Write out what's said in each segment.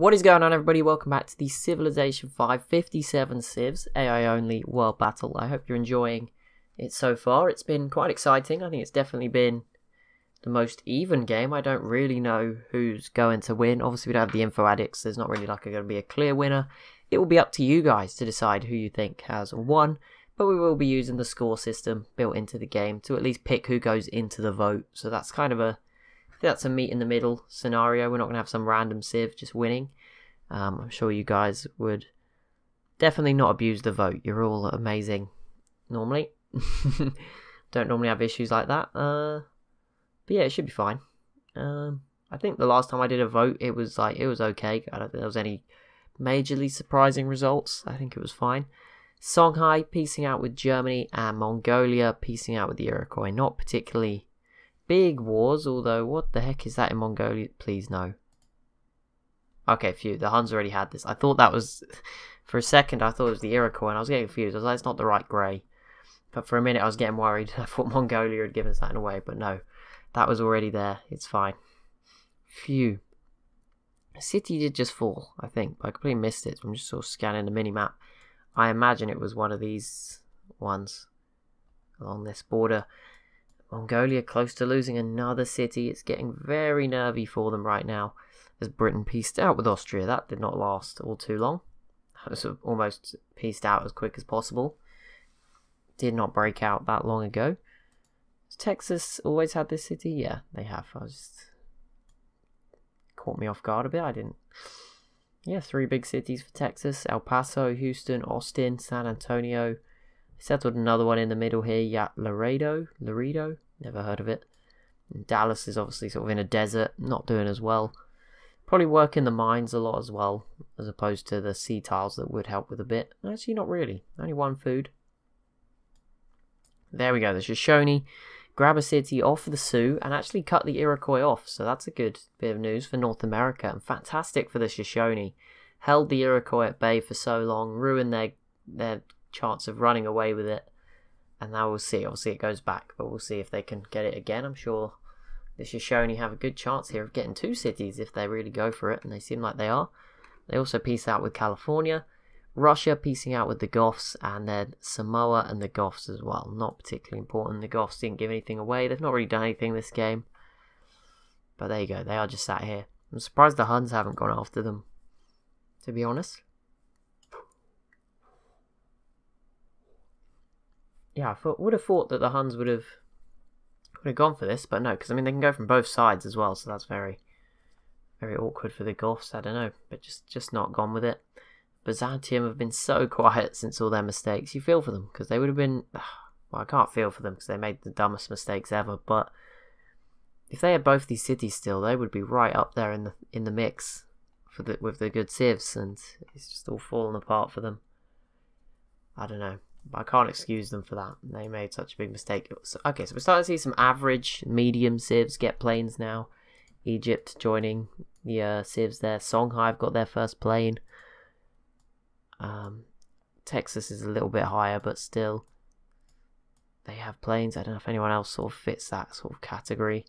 What is going on, everybody? Welcome back to the Civilization 5 57 Civs AI only world battle. I hope you're enjoying it so far. It's been quite exciting. I think it's definitely been the most even game. I don't really know who's going to win. Obviously, we don't have the info addicts. There's not really like going to be a clear winner. It will be up to you guys to decide who you think has won. But we will be using the score system built into the game to at least pick who goes into the vote. So that's kind of that's a meet in the middle scenario. We're not going to have some random civ just winning. I'm sure you guys would definitely not abuse the vote. You're all amazing normally. Don't normally have issues like that. But yeah, it should be fine. I think the last time I did a vote, it was okay. I don't think there was any majorly surprising results. I think it was fine. Songhai piecing out with Germany and Mongolia piecing out with the Iroquois. Not particularly big wars, although what the heck is that in Mongolia? Please no. Okay, phew, the Huns already had this. I thought that was, for a second I thought it was the Iroquois and I was getting confused. I was like, it's not the right grey. But for a minute I was getting worried. I thought Mongolia had given something away, but no. That was already there. It's fine. Phew. A city did just fall, I think. I completely missed it. I'm just sort of scanning the mini-map. I imagine it was one of these ones along this border. Mongolia close to losing another city. It's getting very nervy for them right now as Britain pieced out with Austria. That did not last all too long. It was almost pieced out as quick as possible. Did not break out that long ago. Has Texas always had this city? Yeah, they have. I just caught me off guard a bit. I didn't. Yeah, 3 big cities for Texas. El Paso, Houston, Austin, San Antonio. Settled another one in the middle here. Yeah, Laredo. Never heard of it. And Dallas is obviously sort of in a desert. Not doing as well. Probably work in the mines a lot as well. As opposed to the sea tiles that would help with a bit. Actually, not really. Only 1 food. There we go. The Shoshone. Grab a city off the Sioux and actually cut the Iroquois off. So that's a good bit of news for North America. And fantastic for the Shoshone. Held the Iroquois at bay for so long. Ruined their chance of running away with it. And now we'll see. Obviously it goes back. But we'll see if they can get it again. I'm sure the Shoshone have a good chance here of getting 2 cities if they really go for it. And they seem like they are. They also piece out with California. Russia piecing out with the Goths, and then Samoa and the Goths as well. Not particularly important. The Goths didn't give anything away. They've not really done anything this game. But there you go. They are just sat here. I'm surprised the Huns haven't gone after them, to be honest. Yeah, would have thought that the Huns would have gone for this, but no, because I mean they can go from both sides as well, so that's very, very awkward for the Goths. I don't know, but just not gone with it. Byzantium have been so quiet since all their mistakes. You feel for them, because they would have been... Well, I can't feel for them, because they made the dumbest mistakes ever, but if they had both these cities still, they would be right up there in the mix with the good civs, and it's just all fallen apart for them. I don't know. But I can't excuse them for that. They made such a big mistake. Okay, so we're starting to see some average, medium civs get planes now. Egypt joining the civs there. Songhai have got their first plane. Texas is a little bit higher, but still they have planes. I don't know if anyone else sort of fits that sort of category.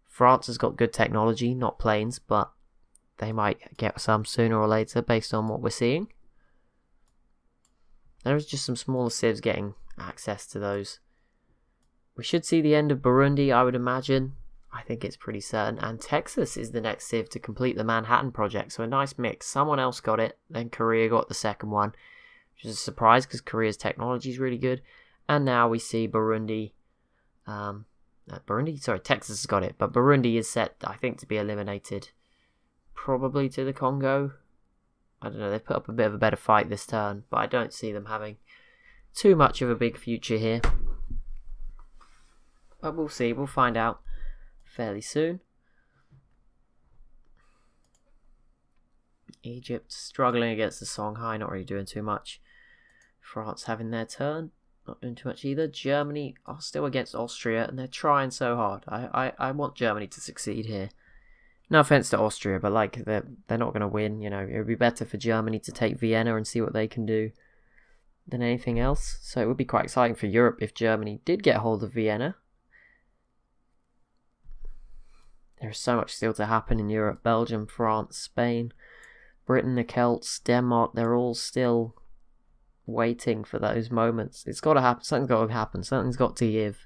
France has got good technology, not planes, but they might get some sooner or later based on what we're seeing. There's just some smaller civs getting access to those. We should see the end of Burundi, I would imagine. I think it's pretty certain. And Texas is the next civ to complete the Manhattan Project. So a nice mix. Someone else got it. Then Korea got the second one. Which is a surprise because Korea's technology is really good. And now we see Burundi. Texas has got it. But Burundi is set, I think, to be eliminated. Probably to the Congo. I don't know. They've put up a bit of a better fight this turn. But I don't see them having too much of a big future here. But we'll see. We'll find out fairly soon. Egypt struggling against the Songhai, not really doing too much. France having their turn, not doing too much either. Germany are still against Austria, and they're trying so hard. I want Germany to succeed here. No offense to Austria, but like they're not going to win. You know, it would be better for Germany to take Vienna and see what they can do than anything else. So it would be quite exciting for Europe if Germany did get hold of Vienna. There's so much still to happen in Europe. Belgium, France, Spain, Britain, the Celts, Denmark, they're all still waiting for those moments. It's got to happen. Something's got to happen. Something's got to give.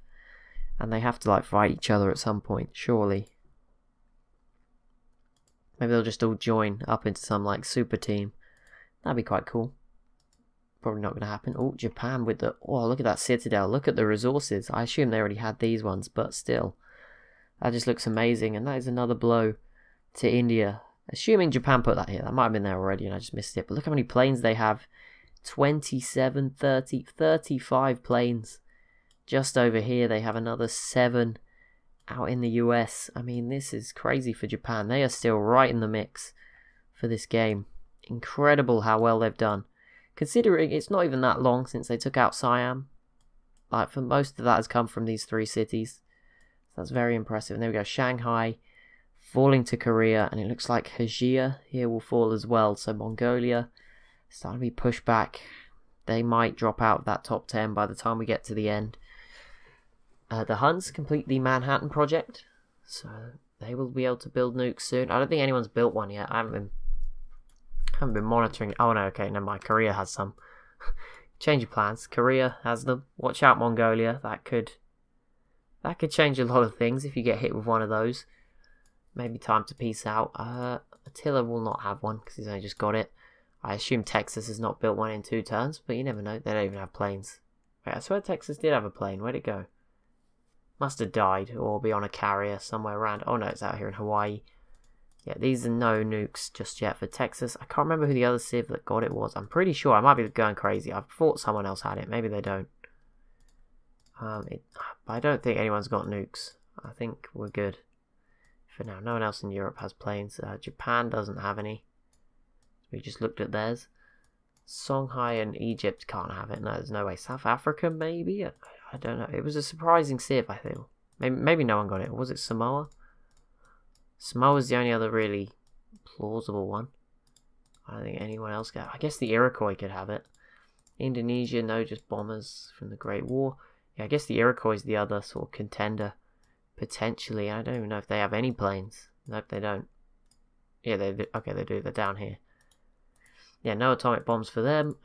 And they have to like fight each other at some point, surely. Maybe they'll just all join up into some like super team. That'd be quite cool. Probably not going to happen. Oh, Japan with the... Oh, look at that citadel. Look at the resources. I assume they already had these ones, but still. That just looks amazing. And that is another blow to India. Assuming Japan put that here. That might have been there already and I just missed it. But look how many planes they have. 27, 30, 35 planes. Just over here they have another 7 out in the US. I mean, this is crazy for Japan. They are still right in the mix for this game. Incredible how well they've done. Considering it's not even that long since they took out Siam. Like, for most of that has come from these 3 cities. So that's very impressive. And there we go, Shanghai falling to Korea. And it looks like Hajia here will fall as well. So Mongolia starting to be pushed back. They might drop out of that top 10 by the time we get to the end. The Huns complete the Manhattan project. So they will be able to build nukes soon. I don't think anyone's built one yet. I haven't been monitoring. Oh no, okay, never mind. Korea has some. Change your plans. Korea has them. Watch out, Mongolia. That could change a lot of things if you get hit with one of those. Maybe time to peace out. Attila will not have one because he's only just got it. I assume Texas has not built one in 2 turns, but you never know. They don't even have planes. Wait, I swear Texas did have a plane. Where'd it go? Must have died or be on a carrier somewhere around. Oh no, it's out here in Hawaii. Yeah, these are no nukes just yet for Texas. I can't remember who the other Civ that got it was. I'm pretty sure. I might be going crazy. I thought someone else had it. Maybe they don't. I don't think anyone's got nukes. I think we're good for now. No one else in Europe has planes. Japan doesn't have any. We just looked at theirs. Songhai and Egypt can't have it. No, there's no way. South Africa, maybe? I don't know. It was a surprising Civ, I feel. Maybe no one got it. Was it Samoa? Samoa's the only other really plausible one. I don't think anyone else got it. I guess the Iroquois could have it. Indonesia, no, just bombers from the Great War. Yeah, I guess the Iroquois is the other sort of contender. Potentially. I don't even know if they have any planes. Nope, they don't. Yeah, they do. Okay, they do. They're down here. Yeah, no atomic bombs for them.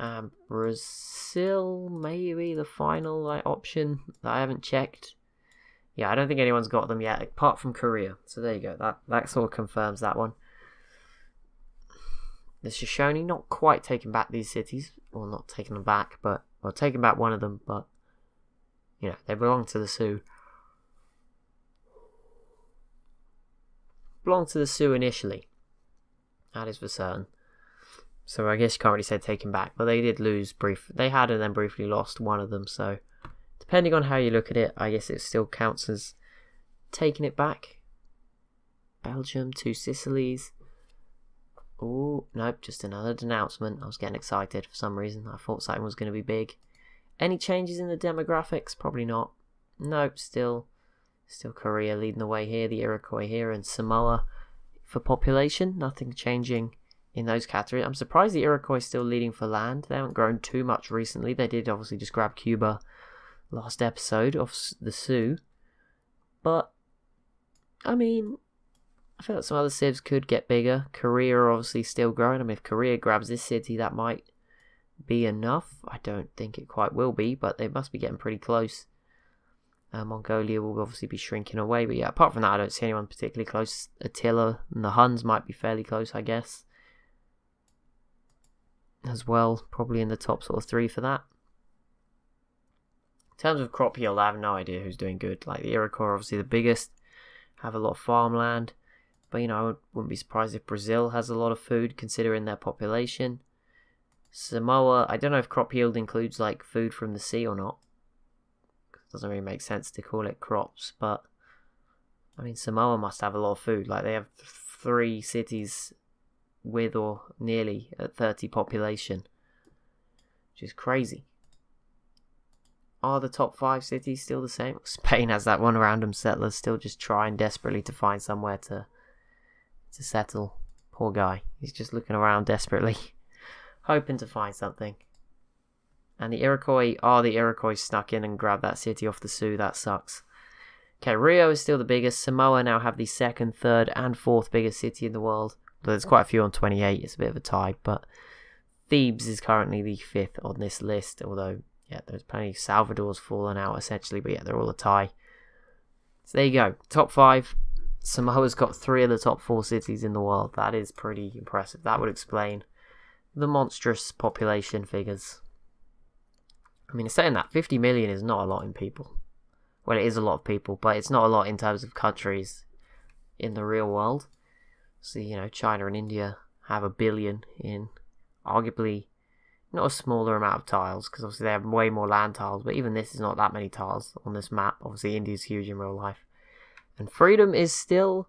Brazil, maybe the final option that I haven't checked. Yeah, I don't think anyone's got them yet, apart from Korea. So there you go. That sort of confirms that one. The Shoshone not quite taking back these cities. Well, not taking them back, but... Well, taking back one of them, but... You know, they belong to the Sioux. Belong to the Sioux initially. That is for certain. So I guess you can't really say taken back, but they did lose they had and then briefly lost one of them, so depending on how you look at it, I guess it still counts as taking it back. Belgium, 2 Sicilies. Oh, nope, just another denouncement. I was getting excited for some reason. I thought something was going to be big. Any changes in the demographics? Probably not. Nope, still Korea leading the way here, the Iroquois here, and Samoa for population. Nothing changing in those categories. I'm surprised the Iroquois is still leading for land. They haven't grown too much recently. They did obviously just grab Cuba last episode of the Sioux. But, I mean, I feel like some other civs could get bigger. Korea are obviously still growing. I mean, if Korea grabs this city, that might be enough. I don't think it quite will be, but they must be getting pretty close. Mongolia will obviously be shrinking away. But yeah, apart from that, I don't see anyone particularly close. Attila and the Huns might be fairly close, I guess. As well, probably in the top sort of 3 for that. In terms of crop yield, I have no idea who's doing good. Like the Iroquois are obviously the biggest, have a lot of farmland, but you know, I wouldn't be surprised if Brazil has a lot of food considering their population. Samoa, I don't know if crop yield includes like food from the sea or not. It doesn't really make sense to call it crops, but I mean Samoa must have a lot of food. Like they have 3 cities with or nearly at 30 population, which is crazy. Are the top 5 cities still the same? Spain has that one random settler still just trying desperately to find somewhere to settle. Poor guy, he's just looking around desperately hoping to find something. And the Iroquois, the Iroquois snuck in and grabbed that city off the Sioux. That sucks. Okay, Rio is still the biggest. Samoa now have the second, third, and fourth biggest city in the world. There's quite a few on 28. It's a bit of a tie, but Thebes is currently the fifth on this list. Although, yeah, there's plenty. Salvador's fallen out essentially, but yeah, they're all a tie. So there you go. Top 5. Samoa's got 3 of the top 4 cities in the world. That is pretty impressive. That would explain the monstrous population figures. I mean, saying that 50 million is not a lot in people. Well, it is a lot of people, but it's not a lot in terms of countries in the real world. So, you know, China and India have 1 billion in arguably not a smaller amount of tiles, because obviously they have way more land tiles, but even this is not that many tiles on this map. Obviously, India's huge in real life. And freedom is still,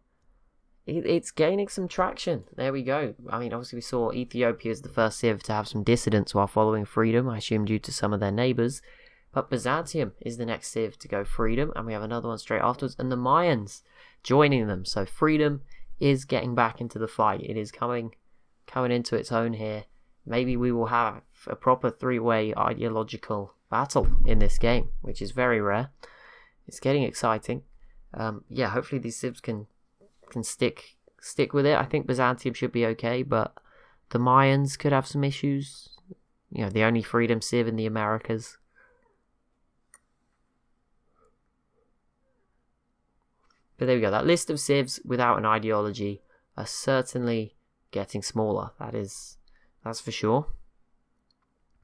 it's gaining some traction. There we go. I mean, obviously we saw Ethiopia as the first civ to have some dissidents while following freedom, I assume due to some of their neighbours. But Byzantium is the next civ to go freedom, and we have another one straight afterwards, and the Mayans joining them. So freedom is getting back into the fight. It is coming into its own here. Maybe we will have a proper 3-way ideological battle in this game, which is very rare. It's getting exciting. Yeah, hopefully these civs can stick with it. I think Byzantium should be okay, but the Mayans could have some issues. You know, the only freedom civ in the Americas. But there we go. That list of civs without an ideology are certainly getting smaller. That's for sure.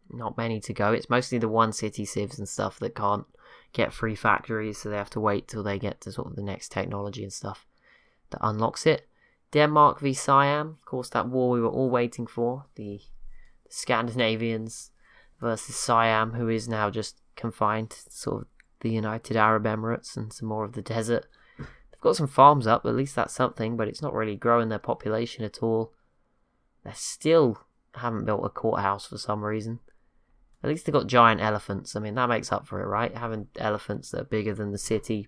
Not many to go. It's mostly the one city civs and stuff that can't get free factories, so they have to wait till they get to sort of the next technology and stuff that unlocks it. Denmark v Siam, of course, that war we were all waiting for. The Scandinavians versus Siam, who is now just confined to sort of the United Arab Emirates and some more of the desert. They've got some farms up, at least that's something, but it's not really growing their population at all. They still haven't built a courthouse for some reason. At least they've got giant elephants. I mean, that makes up for it, right? Having elephants that are bigger than the city.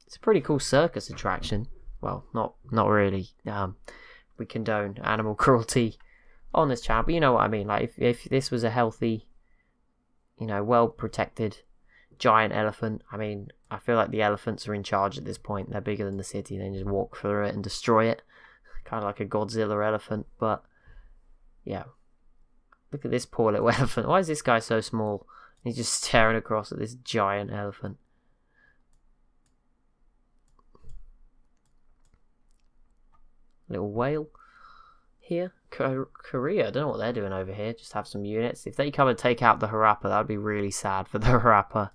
It's a pretty cool circus attraction. Well, not really. We condone animal cruelty on this channel, but you know what I mean. Like, if this was a healthy, you know, well-protected giant elephant, I mean, I feel like the elephants are in charge at this point. They're bigger than the city. They just walk through it and destroy it. Kind of like a Godzilla elephant, but yeah. Look at this poor little elephant. Why is this guy so small? He's just staring across at this giant elephant. Little whale here. Korea, I don't know what they're doing over here. Just have some units. If they come and take out the Harappa, that would be really sad for the Harappa.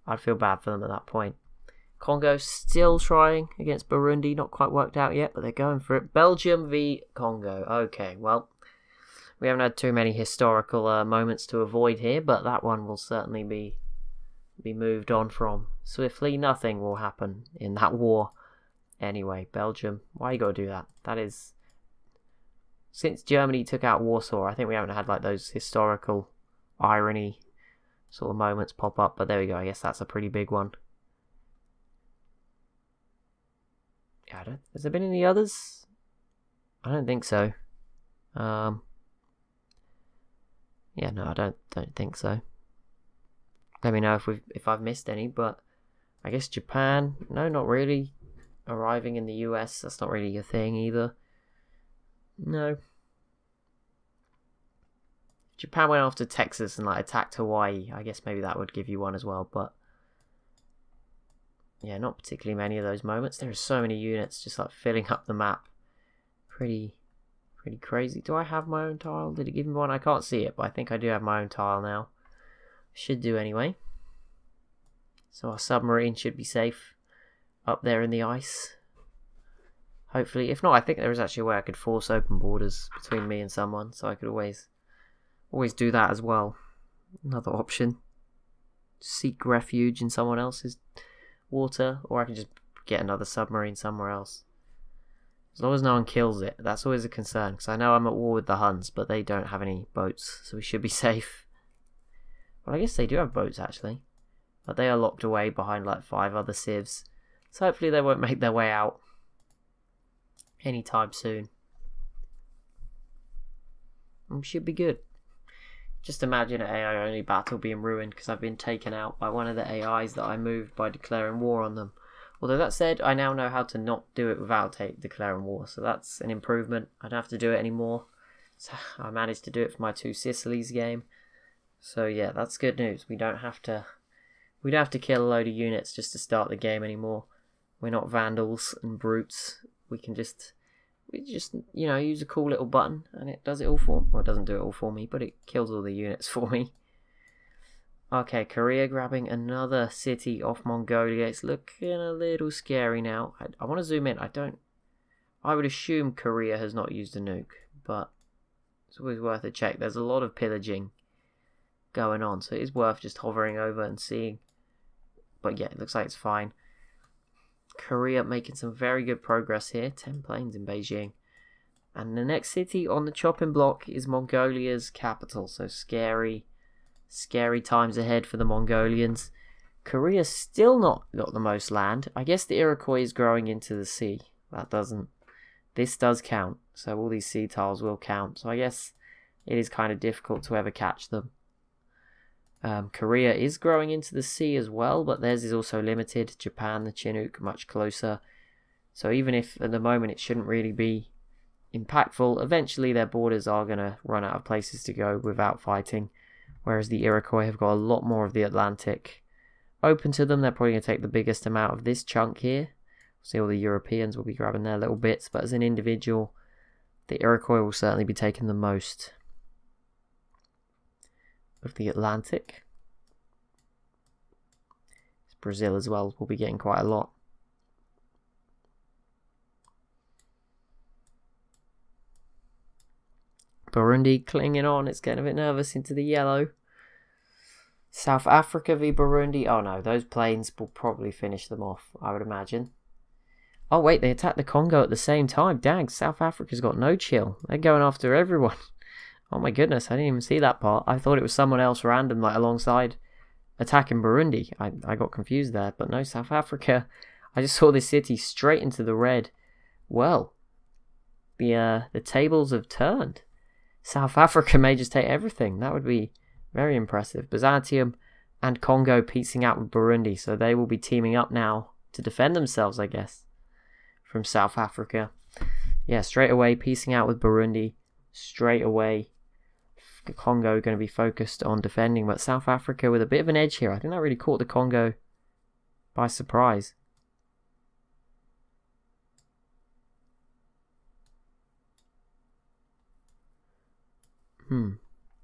I'd feel bad for them at that point. Congo still trying against Burundi. Not quite worked out yet, but they're going for it. Belgium v Congo. Okay, well, we haven't had too many historical moments to avoid here, but that one will certainly be moved on from swiftly. Nothing will happen in that war. Anyway, Belgium, why you gotta do that? That is, since Germany took out Warsaw, I think we haven't had like those historical irony sort of moments pop up, but there we go. I guess that's a pretty big one. Yeah, has there been any others? I don't think so. Yeah, no, I don't think so. Let me know if I've missed any, but I guess Japan, no, not really. Arriving in the US, that's not really a thing either. No. Japan went after Texas and like attacked Hawaii. I guess maybe that would give you one as well, but yeah, not particularly many of those moments. There are so many units just like filling up the map. Pretty crazy. Do I have my own tile? Did it give me one? I can't see it, but I think I do have my own tile now. Should do anyway. So our submarine should be safe up there in the ice. Hopefully. If not, I think there is actually a way I could force open borders between me and someone, so I could always do that as well. Another option. Seek refuge in someone else's water, or I can just get another submarine somewhere else. As long as no one kills it, that's always a concern, because I know I'm at war with the Huns, but they don't have any boats, so we should be safe. Well, I guess they do have boats, actually. But they are locked away behind, like, 5 other civs. So hopefully they won't make their way out anytime soon. Should be good. Just imagine an AI-only battle being ruined because I've been taken out by one of the AIs that I moved by declaring war on them. Although that said, I now know how to not do it without declaring war, so that's an improvement. I don't have to do it anymore. So I managed to do it for my 2 Sicilies game. So yeah, that's good news. We don't have to kill a load of units just to start the game anymore. We're not vandals and brutes. We just use a cool little button and it does it all for me. Well, it doesn't do it all for me, but it kills all the units for me. Okay, Korea grabbing another city off Mongolia. It's looking a little scary now. I want to zoom in. I would assume Korea has not used a nuke, but it's always worth a check. There's a lot of pillaging going on, so it is worth just hovering over and seeing. But yeah, it looks like it's fine. Korea making some very good progress here. 10 planes in Beijing. And the next city on the chopping block is Mongolia's capital, so scary times ahead for the Mongolians. Korea's still not got the most land. I guess the Iroquois is growing into the sea. This does count. So all these sea tiles will count. So I guess it is kind of difficult to ever catch them. Korea is growing into the sea as well, but theirs is also limited. Japan, the Chinook, much closer. So even if at the moment it shouldn't really be impactful, eventually their borders are going to run out of places to go without fighting. Whereas the Iroquois have got a lot more of the Atlantic open to them. They're probably going to take the biggest amount of this chunk here. See, all the Europeans will be grabbing their little bits, but as an individual, the Iroquois will certainly be taking the most of the Atlantic. Brazil as well will be getting quite a lot. Burundi clinging on, it's getting a bit nervous into the yellow. South Africa v Burundi. Oh no, those planes will probably finish them off, I would imagine. Oh wait, they attacked the Congo at the same time. Dang, South Africa's got no chill. They're going after everyone. Oh my goodness, I didn't even see that part. I thought it was someone else random, like alongside attacking Burundi. I got confused there, but no, South Africa. I just saw this city straight into the red. Well, the tables have turned. South Africa may just take everything. That would be very impressive. Byzantium and Congo piecing out with Burundi, so they will be teaming up now to defend themselves, I guess, from South Africa. Yeah, straight away piecing out with Burundi. Straight away Congo going to be focused on defending, but South Africa with a bit of an edge here. I think that really caught the Congo by surprise.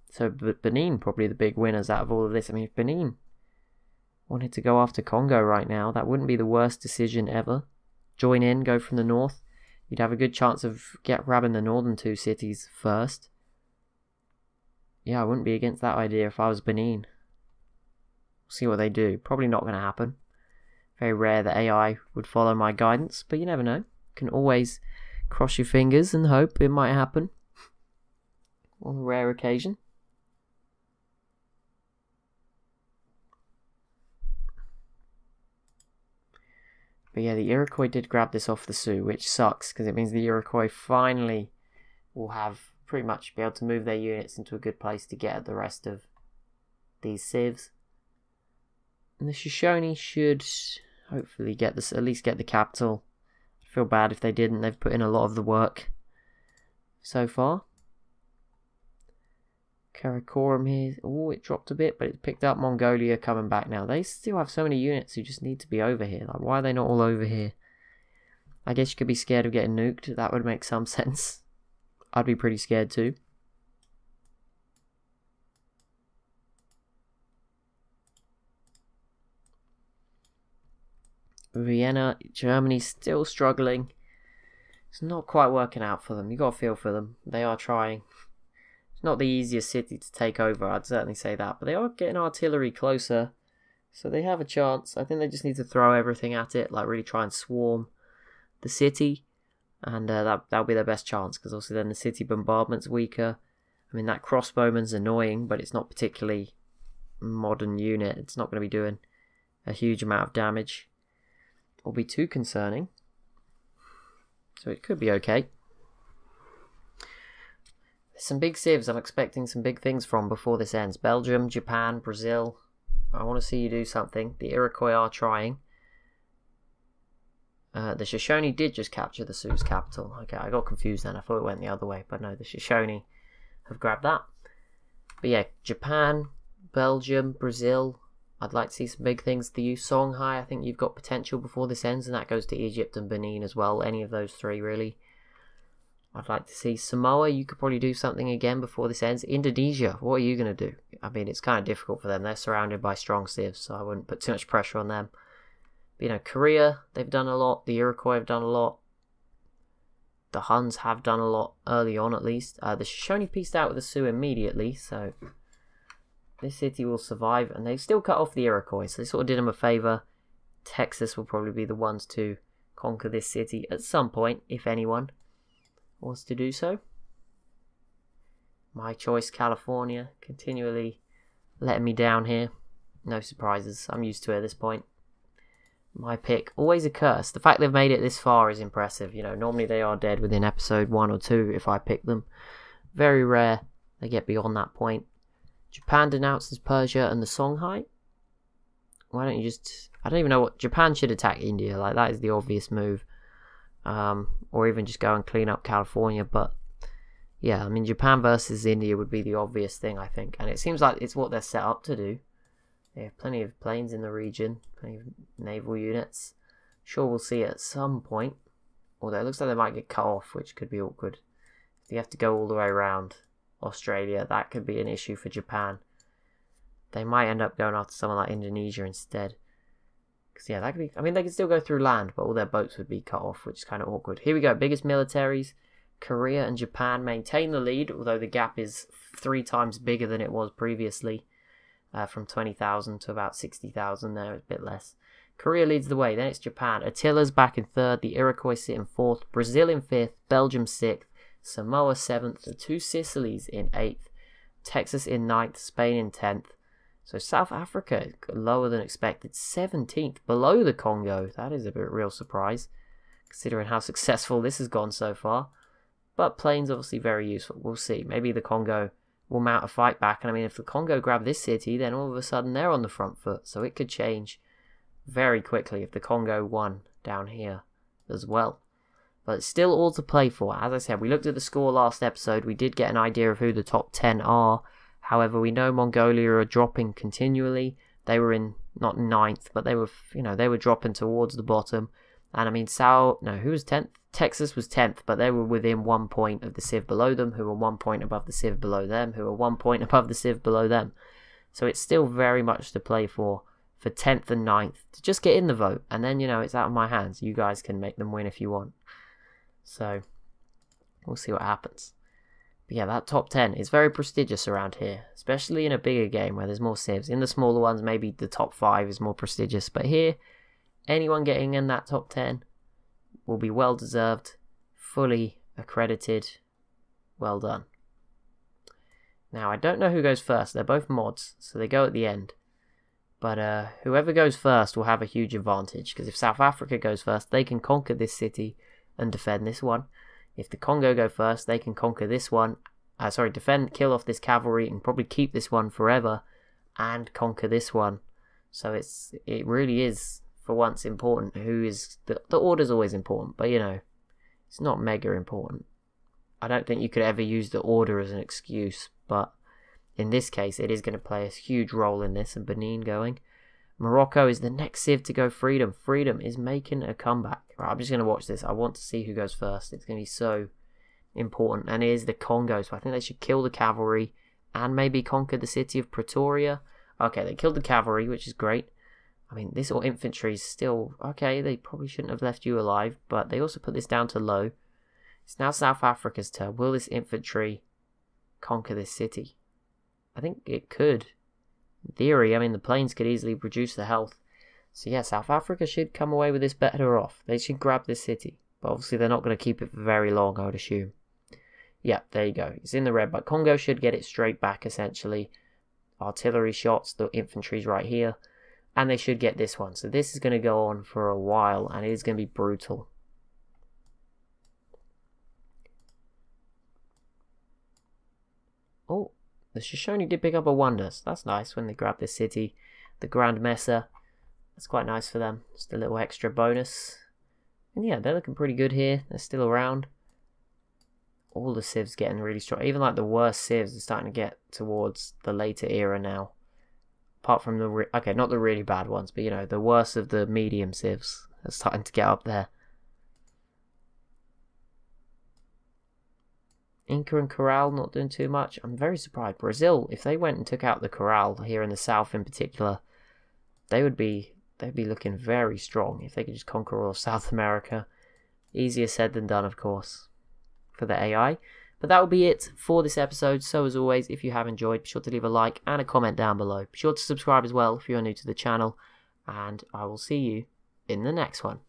So Benin probably the big winners out of all of this. I mean, if Benin wanted to go after Congo right now, that wouldn't be the worst decision ever. Join in, go from the north. You'd have a good chance of grabbing the northern 2 cities first. Yeah, I wouldn't be against that idea if I was Benin. We'll see what they do. Probably not going to happen. Very rare that AI would follow my guidance, but you never know. You can always cross your fingers and hope it might happen. On a rare occasion. But yeah, the Iroquois did grab this off the Sioux, which sucks, because it means the Iroquois finally will have pretty much be able to move their units into a good place to get at the rest of these civs. And the Shoshone should hopefully get this, at least get the capital. I feel bad if they didn't. They've put in a lot of the work so far. Karakoram here. Oh, it dropped a bit, but it's picked up. Mongolia coming back now. They still have so many units who just need to be over here. Like, why are they not all over here? I guess you could be scared of getting nuked. That would make some sense. I'd be pretty scared too. Vienna, Germany still struggling. It's not quite working out for them. You got to feel for them. They are trying. It's not the easiest city to take over, I'd certainly say that. But they are getting artillery closer, so they have a chance. I think they just need to throw everything at it, like really try and swarm the city. And that'll be their best chance, because also then the city bombardment's weaker. I mean, that crossbowman's annoying, but it's not particularly modern unit. It's not going to be doing a huge amount of damage or be too concerning. So it could be okay. Some big civs I'm expecting some big things from before this ends. Belgium, Japan, Brazil. I want to see you do something. The Iroquois are trying. The Shoshone did just capture the Civs capital. Okay, I got confused then. I thought it went the other way, but no, the Shoshone have grabbed that. But yeah, Japan, Belgium, Brazil. I'd like to see some big things to you. Songhai, I think you've got potential before this ends, and that goes to Egypt and Benin as well. Any of those three, really. I'd like to see Samoa. You could probably do something again before this ends. Indonesia, what are you going to do? I mean, it's kind of difficult for them. They're surrounded by strong civs, so I wouldn't put too much pressure on them. But, you know, Korea, they've done a lot. The Iroquois have done a lot. The Huns have done a lot early on, at least. The Shoshone pieced out with the Sioux immediately, so this city will survive. And they still cut off the Iroquois, so they sort of did them a favour. Texas will probably be the ones to conquer this city at some point, if anyone wants to do so. My choice, California, continually letting me down here. No surprises, I'm used to it at this point. My pick, always a curse. The fact they've made it this far is impressive. You know, normally they are dead within episode 1 or 2 if I pick them. Very rare they get beyond that point. Japan denounces Persia and the Songhai. Why don't you just... I don't even know what... Japan should attack India. Like, that is the obvious move. Or even just go and clean up California. But, yeah, I mean, Japan versus India would be the obvious thing, I think. And it seems like it's what they're set up to do. They have plenty of planes in the region, plenty of naval units. Sure, we'll see it at some point. Although it looks like they might get cut off, which could be awkward. If you have to go all the way around Australia, that could be an issue for Japan. They might end up going after someone like Indonesia instead. Because, yeah, that could be... I mean, they could still go through land, but all their boats would be cut off, which is kind of awkward. Here we go. Biggest militaries. Korea and Japan maintain the lead, although the gap is 3 times bigger than it was previously. From 20,000 to about 60,000 there, it's a bit less. Korea leads the way, then it's Japan. Attila's back in 3rd, the Iroquois sit in 4th, Brazil in 5th, Belgium 6th, Samoa 7th, the 2 Sicilies in 8th, Texas in 9th, Spain in 10th. So South Africa, lower than expected, 17th, below the Congo. That is a bit real surprise, considering how successful this has gone so far. But planes obviously very useful, we'll see. Maybe the Congo will mount a fight back, and I mean, if the Congo grab this city, then all of a sudden they're on the front foot, so it could change very quickly if the Congo won down here as well. But it's still all to play for. As I said, we looked at the score last episode, we did get an idea of who the top 10 are. However, we know Mongolia are dropping continually. They were in, not 9th, but they were, you know, they were dropping towards the bottom. And I mean, who was 10th? Texas was 10th, but they were within 1 point of the Civ below them, who were 1 point above the Civ below them, who were 1 point above the Civ below them. So it's still very much to play for 10th and 9th, to just get in the vote, and then, you know, it's out of my hands. You guys can make them win if you want. So, we'll see what happens. But yeah, that top 10 is very prestigious around here, especially in a bigger game where there's more Civs. In the smaller ones, maybe the top 5 is more prestigious, but here, anyone getting in that top 10 will be well deserved, fully accredited. Well done. Now, I don't know who goes first. They're both mods, so they go at the end. But whoever goes first will have a huge advantage, because if South Africa goes first, they can conquer this city and defend this one. If the Congo go first, they can conquer this one. Defend, kill off this cavalry, and probably keep this one forever, and conquer this one. So it really is, for once, important. Who is the order's always important, but you know, it's not mega important. I don't think you could ever use the order as an excuse, but in this case, it is going to play a huge role in this. And Benin going. Morocco is the next Civ to go freedom. Freedom is making a comeback. Right, I'm just going to watch this. I want to see who goes first. It's going to be so important. And it is the Congo, so I think they should kill the cavalry and maybe conquer the city of Pretoria. Okay, they killed the cavalry, which is great. I mean, this all infantry is still... Okay, they probably shouldn't have left you alive, but they also put this down to low. It's now South Africa's turn. Will this infantry conquer this city? I think it could. In theory, I mean, the planes could easily produce the health. So yeah, South Africa should come away with this better off. They should grab this city. But obviously they're not going to keep it for very long, I would assume. Yeah, there you go. It's in the red, but Congo should get it straight back, essentially. Artillery shots, the infantry's right here. And they should get this one. So this is going to go on for a while, and it is going to be brutal. Oh, the Shoshone did pick up a wonder. So that's nice when they grab this city. The Grand Mesa. That's quite nice for them. Just a little extra bonus. And yeah, they're looking pretty good here. They're still around. All the civs getting really strong. Even like the worst civs are starting to get towards the later era now. Apart from the... okay, not the really bad ones, but you know, the worst of the medium civs are starting to get up there. Inca and Corral not doing too much. I'm very surprised. Brazil, if they went and took out the Corral here in the south in particular, they'd be looking very strong if they could just conquer all of South America. Easier said than done, of course, for the AI. But that will be it for this episode. So as always, if you have enjoyed, be sure to leave a like and a comment down below. Be sure to subscribe as well if you are new to the channel. And I will see you in the next one.